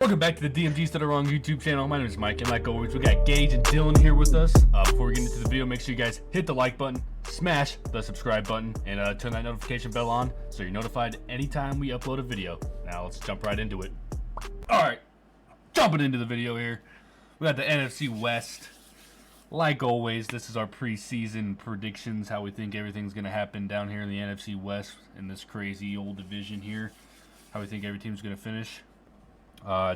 Welcome back to the DMGs That Are Wrong YouTube channel. My name is Mike, and like always, we got Gage and Dylan here with us. Before we get into the video, make sure you guys hit the like button, smash the subscribe button, and turn that notification bell on so you're notified anytime we upload a video. Now let's jump right into it. Alright, jumping into the video here. We got the NFC West. Like always, this is our preseason predictions, how we think everything's going to happen down here in the NFC West in this crazy old division here. How we think every team's going to finish.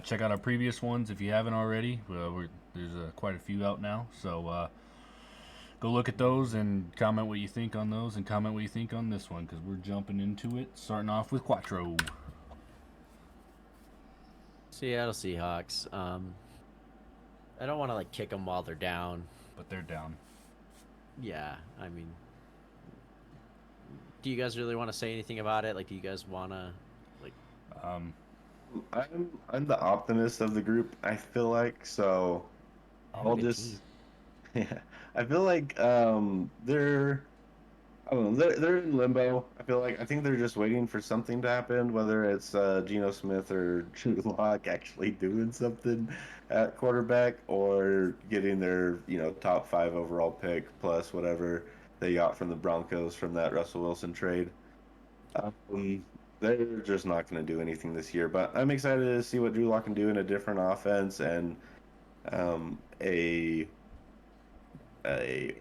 Check out our previous ones if you haven't already. There's quite a few out now, so go look at those and comment what you think on those, and comment what you think on this one, because we're jumping into it, starting off with Quattro. Seattle Seahawks. I don't want to kick them while they're down, but they're down. Yeah, I mean, do you guys really want to say anything about it? Do you guys want to I'm the optimist of the group, I feel like, so I'll just yeah. I feel like they're in limbo. I think they're just waiting for something to happen, whether it's Geno Smith or Drew Lock actually doing something at quarterback, or getting their top 5 overall pick plus whatever they got from the Broncos from that Russell Wilson trade. They're just not going to do anything this year, but I'm excited to see what Drew Lock can do in a different offense and a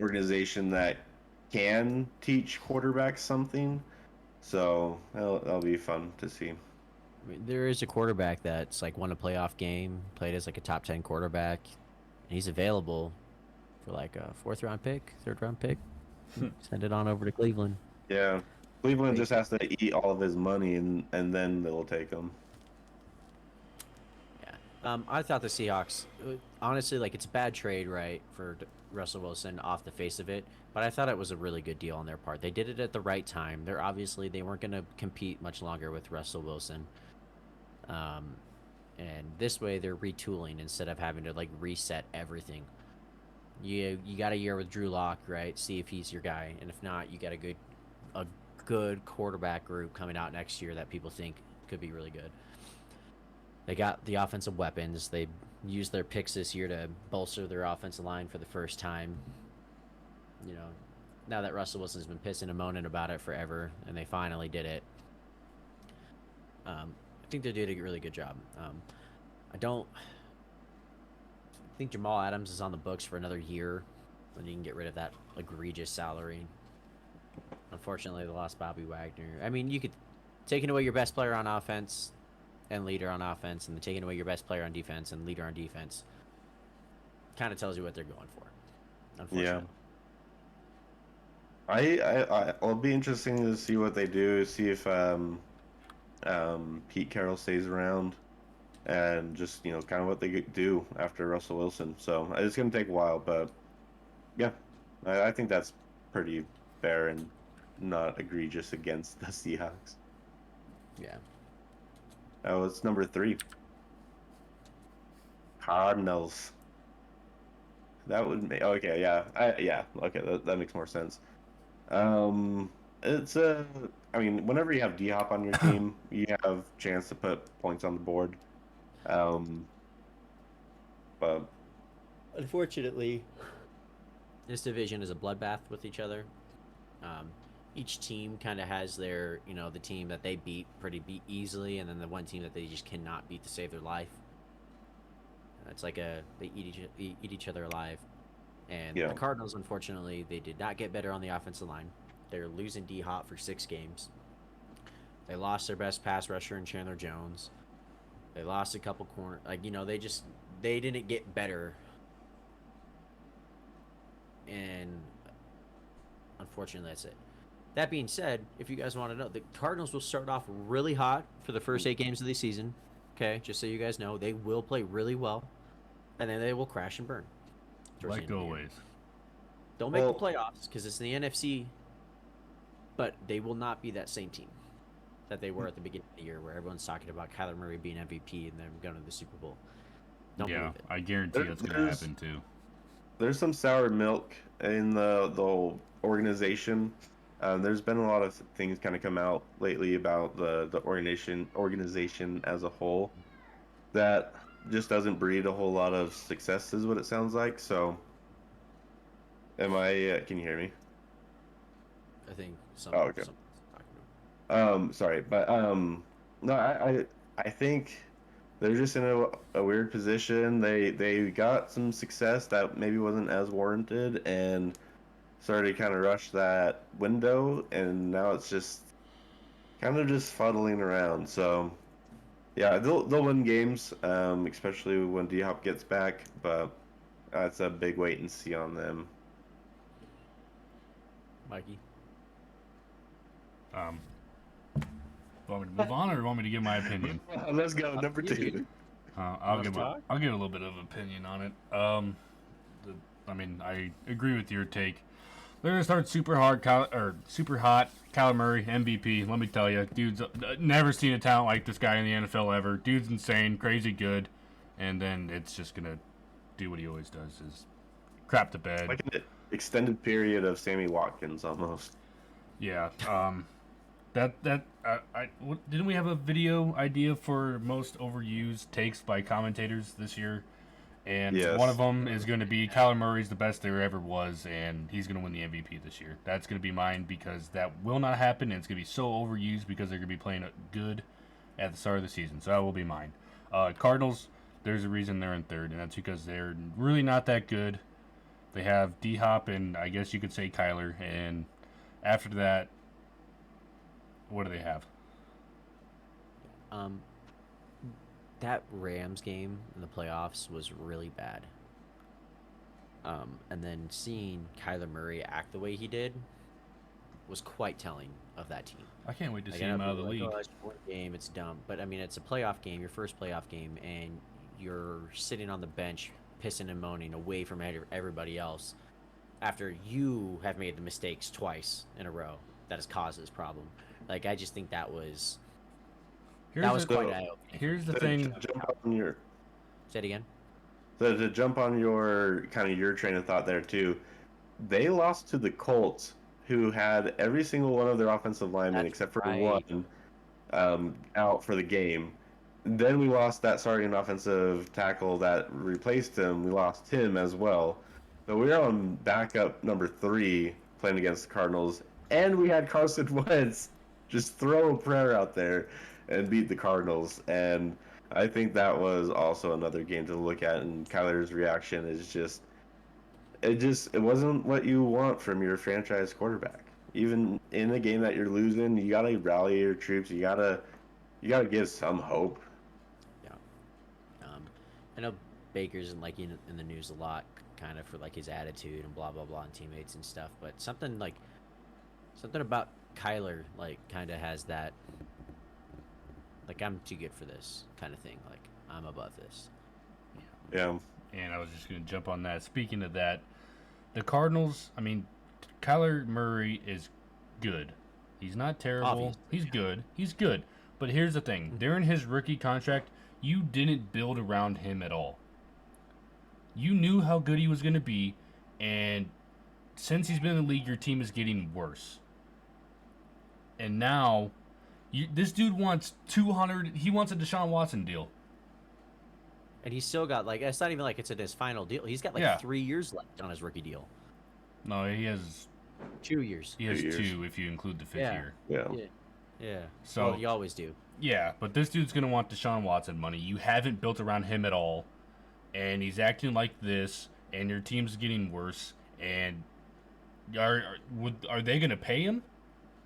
organization that can teach quarterbacks something. So that'll be fun to see. I mean, there is a quarterback that's won a playoff game, played as a top 10 quarterback, and he's available for a 4th round pick, 3rd round pick. Send it on over to Cleveland. Yeah. Cleveland just has to eat all of his money, and then they'll take him. Yeah. I thought the Seahawks, honestly, it's a bad trade, right, for Russell Wilson off the face of it, but I thought it was a really good deal on their part. They did it at the right time. They weren't going to compete much longer with Russell Wilson. And this way they're retooling instead of having to reset everything. You got a year with Drew Lock, right? See if he's your guy, and if not, you got a good quarterback group coming out next year that people think could be really good. They got the offensive weapons. They used their picks this year to bolster their offensive line for the first time. Now that Russell Wilson's been pissing and moaning about it forever, and they finally did it. I think they did a really good job. I think Jamal Adams is on the books for another year, and you can get rid of that egregious salary. Unfortunately, they lost Bobby Wagner. I mean, you could taking away your best player on offense and leader on offense, and then taking away your best player on defense and leader on defense. Kind of tells you what they're going for. Unfortunately. Yeah. It'll be interesting to see what they do. See if Pete Carroll stays around, and just kind of what they do after Russell Wilson. So it's going to take a while, but yeah, I think that's pretty fair and not egregious against the Seahawks. Yeah. Oh, it's number 3. Cardinals. That would make okay. Yeah, okay. That makes more sense. It's I mean, whenever you have D-Hop on your team, you have a chance to put points on the board. But unfortunately, this division is a bloodbath with each other. Each team kind of has their, the team that they beat pretty easily, and then the one team that they just cannot beat to save their life. It's they eat each other alive. And the Cardinals, unfortunately, they did not get better on the offensive line. They're losing D-Hop for 6 games. They lost their best pass rusher in Chandler Jones. They lost a couple corner. They didn't get better. And unfortunately, that's it. That being said, if you guys want to know, the Cardinals will start off really hot for the first 8 games of the season. Okay, just so you guys know, they will play really well, and then they will crash and burn. Like always. Don't make the playoffs because it's the NFC, but they will not be that same team that they were at the beginning of the year, where everyone's talking about Kyler Murray being MVP and them going to the Super Bowl. Don't believe it. I guarantee that's going to happen too. There's some sour milk in the organization. There's been a lot of things kind of come out lately about the organization as a whole that just doesn't breed a whole lot of success, is what it sounds like. So, am I? Can you hear me? I think Oh, okay. someone's talking to Sorry, but no, I think they're just in a weird position. They got some success that maybe wasn't as warranted, and started to kind of rush that window, and now it's just kind of just fuddling around. So yeah, they'll win games, especially when D Hop gets back, but that's a big wait and see on them. Mikey. Want me to move on, or want me to give my opinion? Let's go number You two. do. I'll Let's give talk. I'll give a little bit of opinion on it. I mean, I agree with your take. They're gonna start super hot. Kyler Murray, MVP. Let me tell you, dude's never seen a talent like this guy in the NFL ever. Dude's insane, crazy good, and then it's just gonna do what he always does: is crap the bed. Like an extended period of Sammy Watkins almost. Yeah. Didn't we have a video idea for most overused takes by commentators this year? And Yes. one of them is going to be Kyler Murray's the best there ever was, and he's going to win the MVP this year. That's going to be mine because that will not happen, and it's going to be so overused because they're going to be playing good at the start of the season. So that will be mine. Cardinals, there's a reason they're in third, and that's because they're really not that good. They have D Hop and I guess you could say Kyler, and after that, what do they have? That Rams game in the playoffs was really bad. And then seeing Kyler Murray act the way he did was quite telling of that team. I can't wait to Like, see I know him out of the people are league. like, oh, it's one game, it's dumb. But I mean, it's a playoff game, your first playoff game, and you're sitting on the bench, pissing and moaning away from everybody else after you have made the mistakes twice in a row that has caused this problem. Like, I just think that was Here's quite the- eye-opening. Here's the To thing. jump on your Say it again. to jump on your kind of your train of thought there too. They lost to the Colts, who had every single one of their offensive linemen That's except for right. one out for the game. Then we lost that starting offensive tackle that replaced him. We lost him as well. So we're on backup number 3 playing against the Cardinals, and we had Carson Wentz just throw a prayer out there and beat the Cardinals. And I think that was also another game to look at. And Kyler's reaction is it wasn't what you want from your franchise quarterback. Even in a game that you're losing, you gotta rally your troops. You gotta give some hope. Yeah. I know Baker's in the news a lot, kind of for like his attitude and blah blah blah and teammates and stuff. But something about Kyler like kind of has that like I'm too good for this kind of thing. Like I'm above this. Yeah. And I was just going to jump on that. Speaking of that, the Cardinals, I mean, Kyler Murray is good. He's not terrible. Obviously, He's good. He's good. But here's the thing. During his rookie contract, you didn't build around him at all. You knew how good he was going to be, and since he's been in the league, your team is getting worse. And now, this dude wants 200. He wants a Deshaun Watson deal. And he's still got like it's not even like it's in his final deal. He's got like Yeah. 3 years left on his rookie deal. No, he has 2 years. 2 years. if you include the 5th Yeah. year. Yeah. Yeah. Yeah. So- Well, you always do. Yeah, but this dude's gonna want Deshaun Watson money. You haven't built around him at all, and he's acting like this, and your team's getting worse. And are they gonna pay him?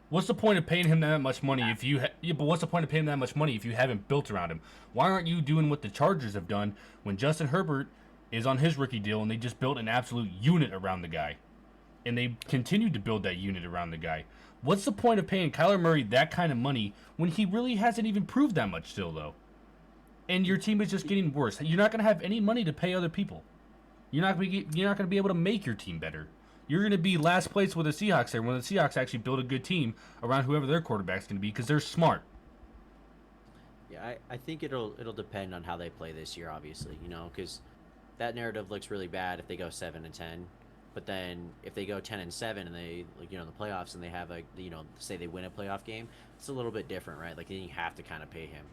What's the point of paying him that much money if you? But what's the point of paying him that much money if you haven't built around him? Why aren't you doing what the Chargers have done when Justin Herbert is on his rookie deal and they just built an absolute unit around the guy, and they continued to build that unit around the guy? What's the point of paying Kyler Murray that kind of money when he really hasn't even proved that much still, though? And your team is just getting worse. You're not going to have any money to pay other people. You're not going to be able to make your team better. You're going to be last place with the Seahawks there when the Seahawks actually build a good team around whoever their quarterback's going to be because they're smart. Yeah, I think it'll depend on how they play this year, obviously, because that narrative looks really bad if they go 7-10, but then if they go 10-7 and they in the playoffs and they have say they win a playoff game, it's a little bit different, right? Like then you have to kind of pay him.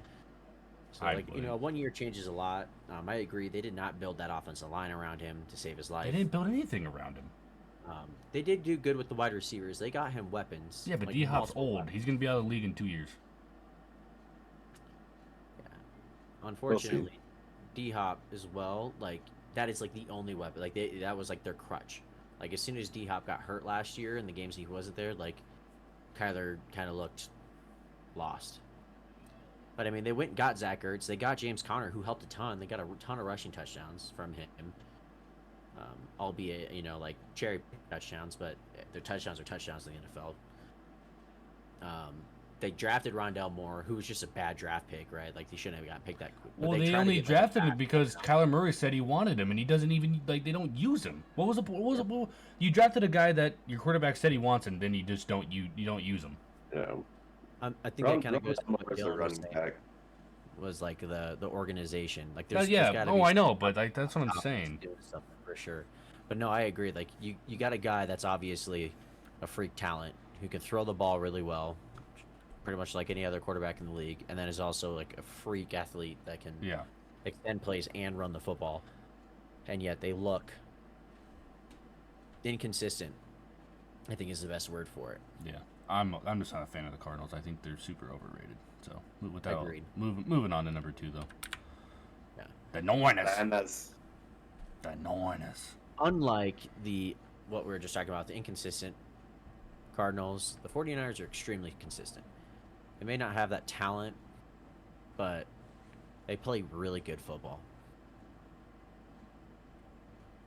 So, I like, you would. know, 1 year changes a lot. I agree. They did not build that offensive line around him to save his They life. didn't build anything around him. They did do good with the wide receivers. They got him weapons. Yeah, but like D Hop's multiple old. weapons. He's gonna be out of the league in 2 years. Yeah. Unfortunately, D Hop as well. Like that is like the only weapon. Like that was like their crutch. Like as soon as D Hop got hurt last year in the games he wasn't there, like Kyler kind of looked lost. But I mean, they went and got Zach Ertz. They got James Conner, who helped a ton. They got a ton of rushing touchdowns from him, albeit like cherry touchdowns, but their touchdowns are touchdowns in the NFL. They drafted Rondell Moore, who was just a bad draft pick, right? Like he shouldn't have got picked that quick. Well, they only drafted him because Kyler Murray said he wanted him, and he doesn't even like. They don't use him. What was the? You drafted a guy that your quarterback said he wants, and then you just don't don't use him. Yeah. I think that kind of goes to what Moore's a Dylan was running saying. back. Was like the organization. Like there's Yeah. gotta Oh, be I know, some but that's what I'm saying. doing something for sure. But no, I agree. Like you got a guy that's obviously a freak talent who can throw the ball really well, pretty much like any other quarterback in the league, and then is also like a freak athlete that can Yeah. extend plays and run the football. And yet they look inconsistent. I think is the best word for it. Yeah. I'm just not a fan of the Cardinals. I think they're super overrated. So without Agreed. moving on to number 2 though. Yeah. The Niners. And that's The Niners. Unlike what we were just talking about, the inconsistent Cardinals, the 49ers are extremely consistent. They may not have that talent, but they play really good football.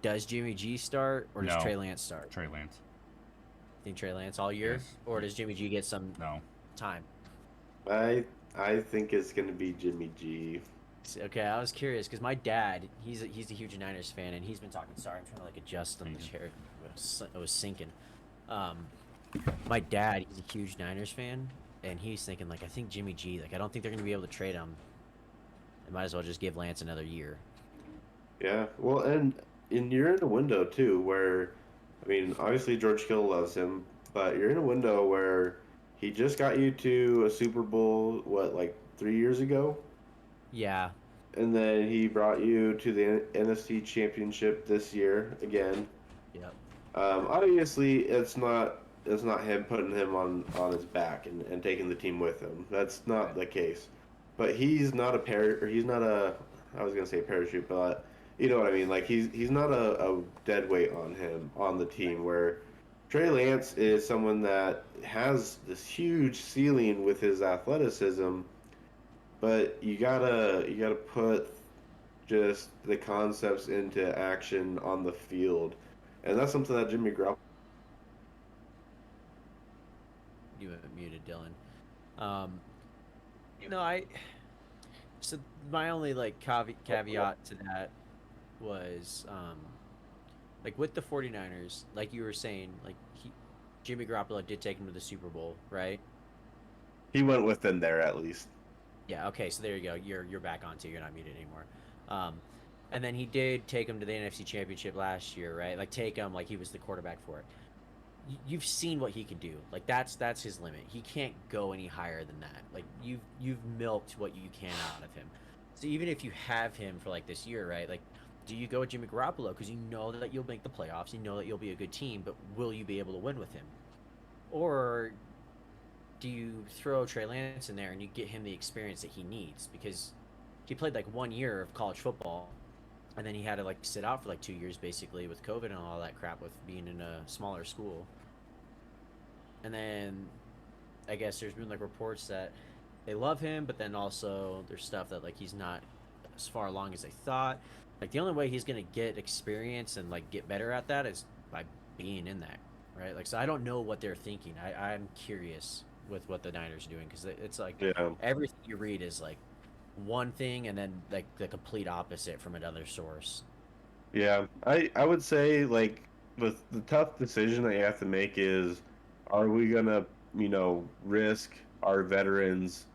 Does Jimmy G start or does No. Trey Lance start? Trey Lance. Think Trey Lance all year, Yes. or does Jimmy G get some No. time? I think it's gonna be Jimmy G. Okay, I was curious because my dad, he's a huge Niners fan, and he's been talking. Sorry, I'm trying to like adjust on the chair. It was sinking. My dad, he's a huge Niners fan, and he's thinking like, I think Jimmy G, like I don't think they're gonna be able to trade him. They might as well just give Lance another year. Yeah, well, and you're in a window too where, I mean, obviously George Kittle loves him, but you're in a window where he just got you to a Super Bowl, what, like 3 years ago? Yeah, And then he brought you to the NFC Championship this year again. yep. Obviously, it's not him putting him on his back and taking the team with him. That's not the case. But he's not I was gonna say parachute, but you know what I mean. Like he's not a dead weight on him on the team. Where Trey Lance is someone that has this huge ceiling with his athleticism, but you gotta put just the concepts into action on the field, and that's something that Jimmy Garoppolo. You have muted Dylan. So my only like caveat to that was like with the 49ers, like you were saying, like Jimmy Garoppolo did take him to the Super Bowl, right? He went with them there at least. Yeah, okay, so there you go. You're back on too. You're not muted anymore. And then he did take him to the NFC Championship last year, right? Like take him like he was the quarterback for it. You've seen what he can do. Like that's his limit. He can't go any higher than that. Like you've milked what you can out of him. So even if you have him for like this year, right? Like, do you go with Jimmy Garoppolo because you know that you'll make the playoffs, you know that you'll be a good team, but will you be able to win with him? Or do you throw Trey Lance in there and you get him the experience that he needs? Because he played like 1 year of college football, and then he had to like sit out for like 2 years basically with COVID and all that crap with being in a smaller school. And then I guess there's been like reports that they love him, but then also there's stuff that like he's not as far along as they thought. Like the only way he's gonna get experience and like get better at that is by being in that, right? Like so I don't know what they're thinking. I'm curious with what the Niners are doing because it's like everything you read is like one thing and then like the complete opposite from another source. Yeah, I would say like the tough decision that you have to make is, are we gonna risk our veterans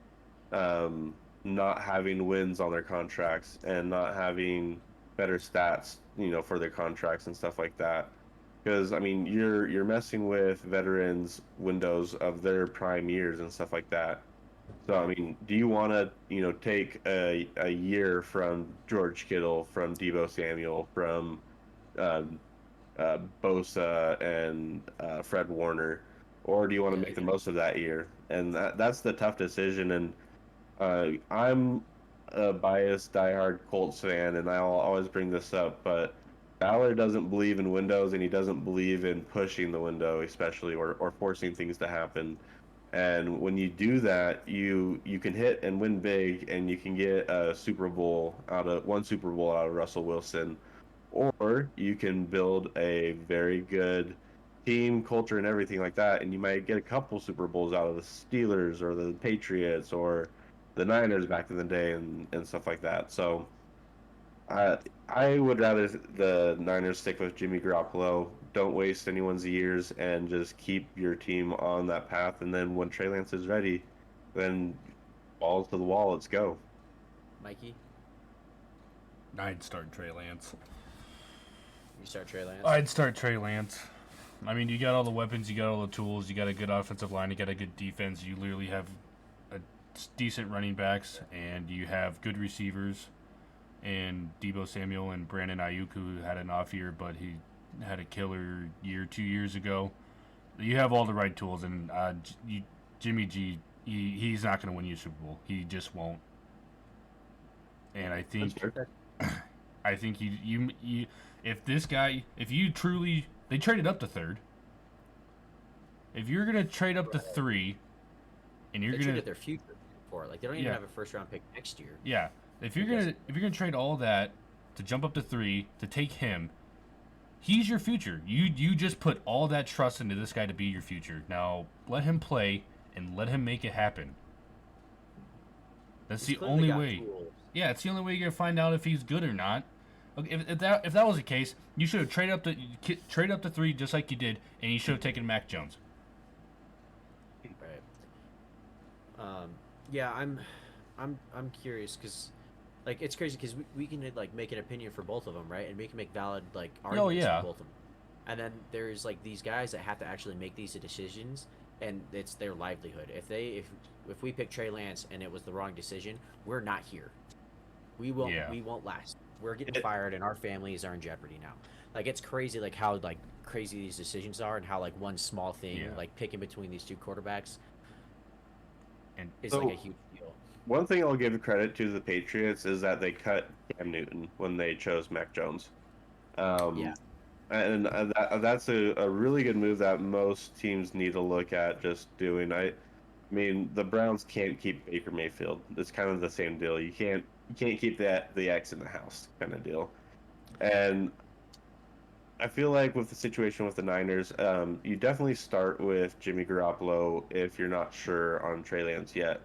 not having wins on their contracts and not having better stats for their contracts and stuff like that? Because I mean you're messing with veterans windows of their prime years and stuff like that. So I mean, do you want to take a year from George Kittle, from Debo Samuel, from um, Bosa and Fred Warner, or do you want to Yeah, make the most of that year? And that's the tough decision. And I'm a biased, diehard Colts fan, and I'll always bring this up, but Ballard doesn't believe in windows, and he doesn't believe in pushing the window, especially or forcing things to happen. And when you do that, you can hit and win big, and you can get a Super Bowl out of Russell Wilson, or you can build a very good team culture and everything like that, and you might get a couple Super Bowls out of the Steelers or the Patriots or the Niners back in the day and stuff like that. So I I would rather the Niners stick with Jimmy Garoppolo. Don't waste anyone's years and just keep your team on that path. And then when Trey Lance is ready, then balls to the wall. Let's go. Mikey, I'd start Trey Lance. you start Trey Lance. I'd start Trey Lance. I mean, you got all the weapons, you got all the tools, you got a good offensive line, you got a good defense. You literally have a decent running backs, and you have good receivers. And Debo Samuel and Brandon Ayuk, who had an off year, but he had a killer year 2 years ago. You have all the right tools, and Jimmy G, he's not going to win you a Super Bowl. He just won't. And I think That's fair. I think you if this guy, if you truly, they traded up to third. If you're gonna trade up to three, and you're They gonna traded their future for it. Like they don't even Yeah. have a first round pick next year. yeah, if you're Because- gonna trade all that to jump up to three to take him, he's your future. You just put all that trust into this guy to be your future. Now let him play and let him make it happen. That's He's the clearly only got way. tools. Yeah, it's the only way you're gonna find out if he's good or not. Okay, if that was the case, you should have trade up to three just like you did, and you should have taken Mac Jones. Right. Yeah, I'm curious because, like, it's crazy because we can like make an opinion for both of them, right? And we can make valid like arguments yeah. for both of them. And then there's like these guys that have to actually make these decisions, and it's their livelihood. If we pick Trey Lance and it was the wrong decision, we're not here. Yeah. We won't last. We're getting fired, and our families are in jeopardy now. Like it's crazy, like how like crazy these decisions are, and how like one small thing, Yeah. like picking between these two quarterbacks, And is So- like a huge deal. One thing I'll give credit to the Patriots is that they cut Cam Newton when they chose Mac Jones. Yeah. And that's a really good move that most teams need to look at just doing. I mean, the Browns can't keep Baker Mayfield. It's kind of the same deal. You can't keep the X in the house kind of deal. And I feel like with the situation with the Niners, you definitely start with Jimmy Garoppolo if you're not sure on Trey Lance yet.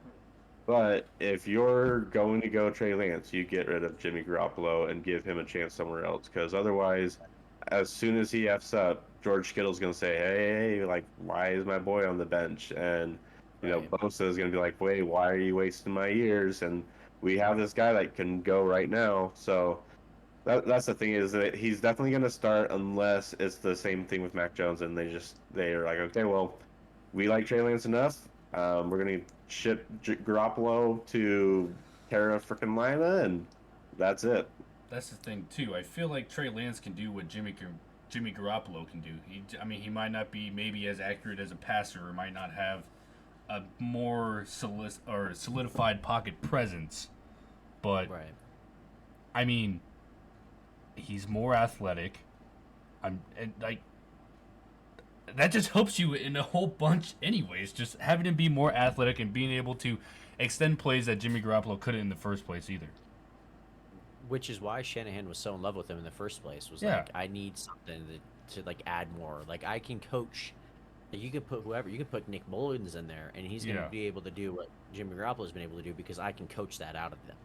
But if you're going to go Trey Lance, you get rid of Jimmy Garoppolo and give him a chance somewhere else. Because otherwise, as soon as he f's up, George Kittle's going to say, hey, like, why is my boy on the bench? And, Right. Bosa is going to be like, wait, why are you wasting my years? And we have this guy that can go right now. So that's the thing, is that he's definitely going to start unless it's the same thing with Mac Jones. And they're like, okay, well, we like Trey Lance enough. We're going to ship Garoppolo to Terra freaking Lima, and that's it. that's the thing too. I feel like Trey Lance can do what Jimmy Garoppolo can do. He might not be maybe as accurate as a passer, or might not have a more solidified pocket presence, but Right. I mean, he's more athletic. Like that just helps you in a whole bunch, anyways. Just having him be more athletic and being able to extend plays that Jimmy Garoppolo couldn't in the first place either. Which is why Shanahan was so in love with him in the first place. Was Yeah. like, I need something to like add more. Like I can coach. Like, you could put whoever. You could put Nick Mullins in there, and he's going to Yeah. be able to do what Jimmy Garoppolo's been able to do because I can coach that out of them.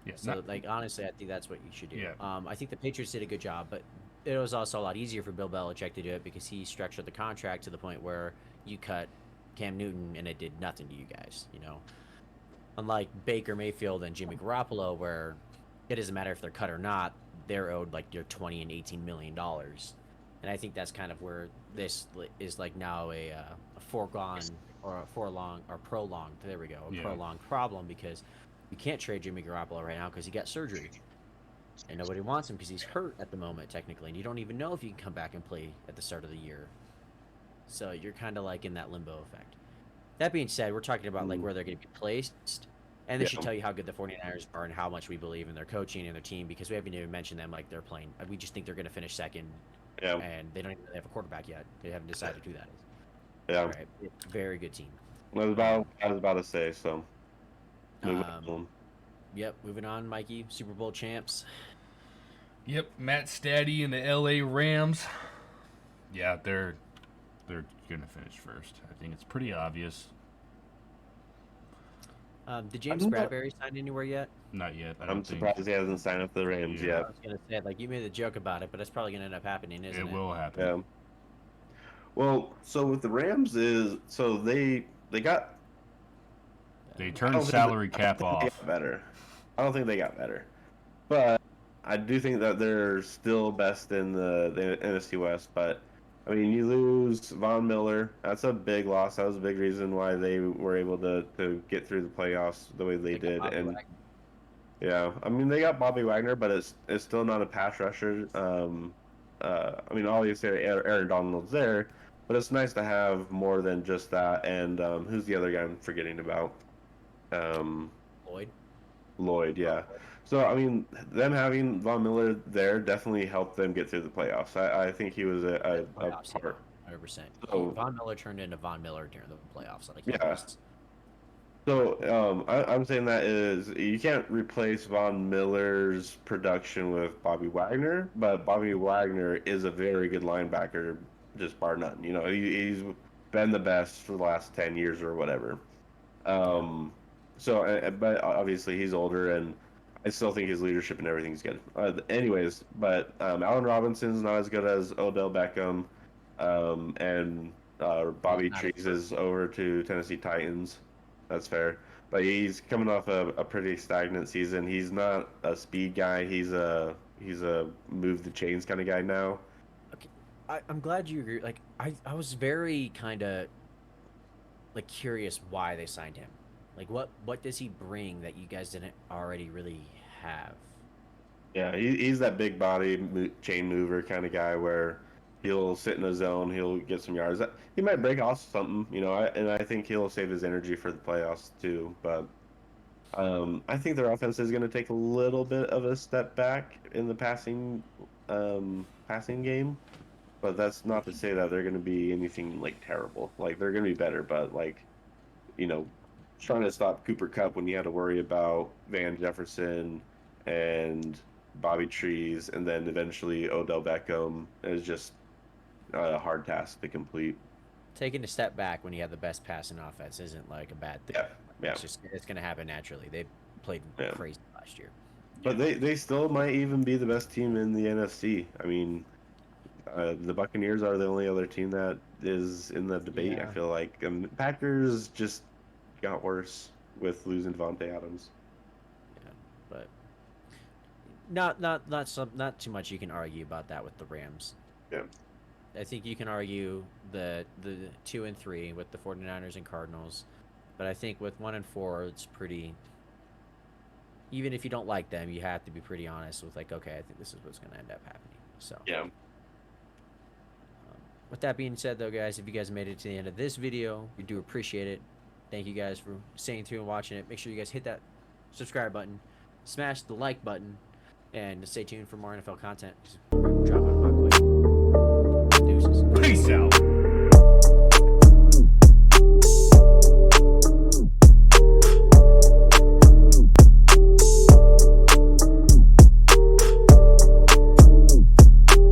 Yeah, So, like, honestly, I think that's what you should do. Yeah. I think the Patriots did a good job, but it was also a lot easier for Bill Belichick to do it because he structured the contract to the point where you cut Cam Newton and it did nothing to you guys, Unlike Baker Mayfield and Jimmy Garoppolo, where it doesn't matter if they're cut or not, they're owed like your $20 and $18 million. And I think that's kind of where this is like now a foregone or a forlong or prolonged. There we go, a Yeah. prolonged problem because you can't trade Jimmy Garoppolo right now because he got surgery, and nobody wants him because he's hurt at the moment technically, and you don't even know if he can come back and play at the start of the year. So you're kind of like in that limbo effect. That being said, we're talking about like where they're going to be placed. And this should tell you how good the 49ers are and how much we believe in their coaching and their team because we haven't even mentioned them like they're playing. We just think they're going to finish second, Yeah. and they don't even have a quarterback yet. They haven't decided who that is. Yeah. Right. Very good team. I was about to say, so. Moving on. Yep. Moving on, Mikey. Super Bowl champs. Yep, Matt Staddy and the LA Rams. Yeah, they're gonna finish first. I think it's pretty obvious. Did James I'm not- Bradbury sign anywhere yet? Not yet. I I'm don't think surprised he hasn't signed up for the Rams Yeah. yet. I was gonna say like you made a joke about it, but it's probably gonna end up happening, isn't it? it will happen. Yeah. Well, so with the Rams is so they got They I turned don't think salary they- I cap don't think they off. got better. I don't think they got better, but I do think that they're still best in the NFC West. But I mean, you lose Von Miller. That's a big loss. That was a big reason why they were able to get through the playoffs the way they They got did. Bobby And Wagner. yeah, I mean they got Bobby Wagner, but it's still not a pass rusher. I mean, obviously Aaron Donald's there, but it's nice to have more than just that. And who's the other guy I'm forgetting about? Lloyd. Lloyd, yeah. So I mean, them having Von Miller there definitely helped them get through the playoffs. I think he was a Playoffs, yeah, part. 100%. So- Von Miller turned into Von Miller during the playoffs. Like Yeah. So I'm saying that is you can't replace Von Miller's production with Bobby Wagner, but Bobby Wagner is a very good linebacker, just bar none. You know, he's been the best for the last 10 years or whatever. But obviously he's older, and I still think his leadership and everything's good. Anyways, but Allen Robinson's not as good as Odell Beckham, and Bobby Not as Trees is over to Tennessee Titans. That's fair, but he's coming off a pretty stagnant season. He's not a speed guy. He's a move the chains kind of guy now. I'm glad you agree. Like I was very kind of like curious why they signed him. Like what does he bring that you guys didn't already really have? Yeah, he's that big body chain mover kind of guy where he'll sit in a zone, he'll get some yards. He might break off something, you know, and I think he'll save his energy for the playoffs too. But I think their offense is going to take a little bit of a step back in the passing game. But that's not to say that they're going to be anything like terrible. Like they're going to be better, but like, you know, trying to stop Cooper Kupp when you had to worry about Van Jefferson and Bobby Trees and then eventually Odell Beckham is just a hard task to complete. Taking a step back when you have the best passing offense isn't like a bad thing. Yeah. It's gonna happen naturally. They played Yeah. crazy last year. But they still might even be the best team in the NFC. I mean, the Buccaneers are the only other team that is in the debate. Yeah. I feel like Packers just got worse with losing Devontae Adams. Yeah, but not too much you can argue about that with the Rams. Yeah. I think you can argue the 2 and 3 with the 49ers and Cardinals, but I think with 1 and 4 it's pretty. Even if you don't like them, you have to be pretty honest with like, okay, I think this is what's going to end up happening. So Yeah. with that being said, though, guys, if you guys made it to the end of this video, we do appreciate it. Thank you guys for staying through and watching it. Make sure you guys hit that subscribe button, smash the like button, and stay tuned for more NFL content.